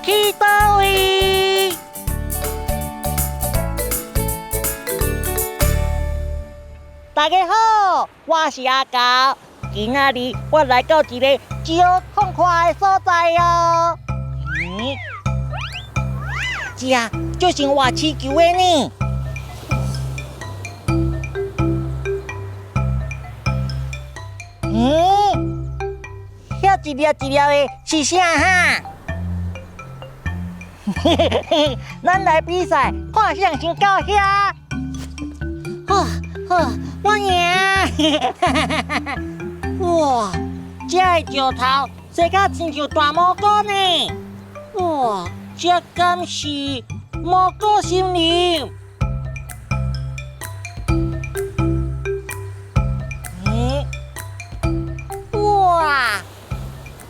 去倒位？大家好，我是阿高。今仔日我来到一个超痛快的所在哦。这就像画气球的呢。遐一粒一粒的是啥哈？咱来比赛，看谁先到遐。我赢！哇，这个石头生甲亲像大蘑菇呢！哇，这敢是蘑菇森林？哇，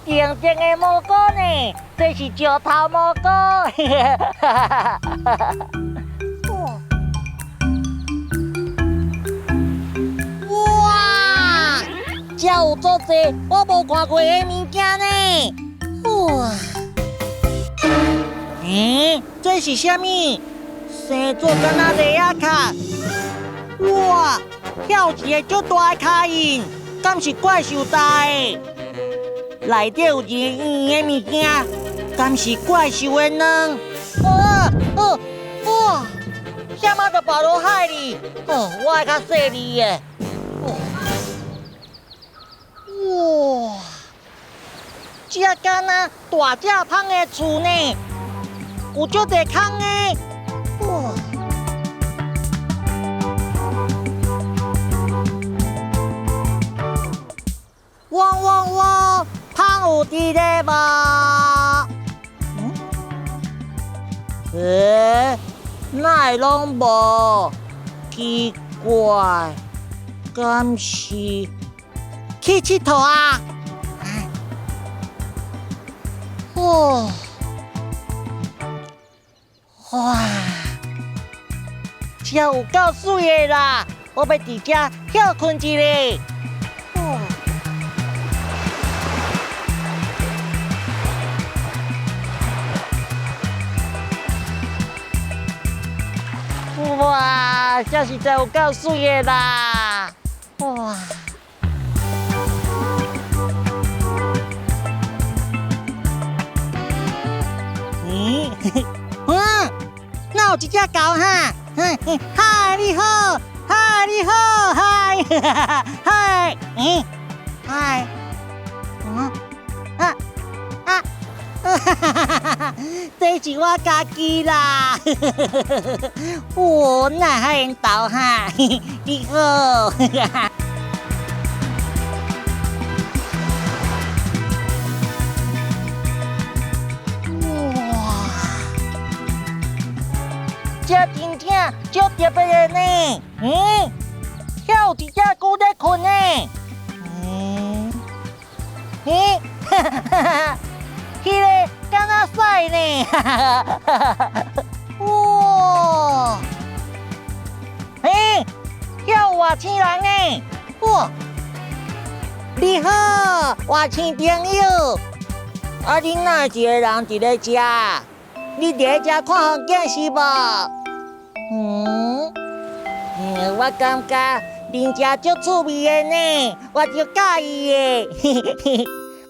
正正的蘑菇呢，这是石头蘑菇！这有足多我无看过的物件呢！哇，这是啥物？生做敢若螺仔壳？哇，遐有一个足大的脚印，敢是怪兽大的？内底有一个圆圆的物件，敢是怪兽的卵？哇，啥物都跑落海里？我会较细腻的。哇，这敢若大只芳的厝呢，有足多空的。汪，芳有伫咧无？哪会拢无？奇怪，敢是？去佚佗啊！哇，这有够水的啦！我要伫这歇困一下。哇，这实在有够水的啦！哇！哪有一只狗哈？嗨，你好，嗨，你好，嗨，嗨，嗨，这是我家己啦。哪还缘投哈？你好。这真正足特别的呢，遐有一只龟在困呢，迄个敢若屎呢，哇，遐有外星人呢，哇，你好，外星朋友，你哪一个人伫咧遮？你伫咧遮看风景是无？我感觉恁遮足趣味的呢，我足介意的。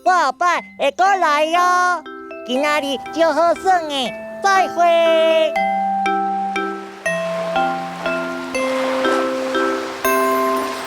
我后摆会过来哟，今仔日足好耍的，再会。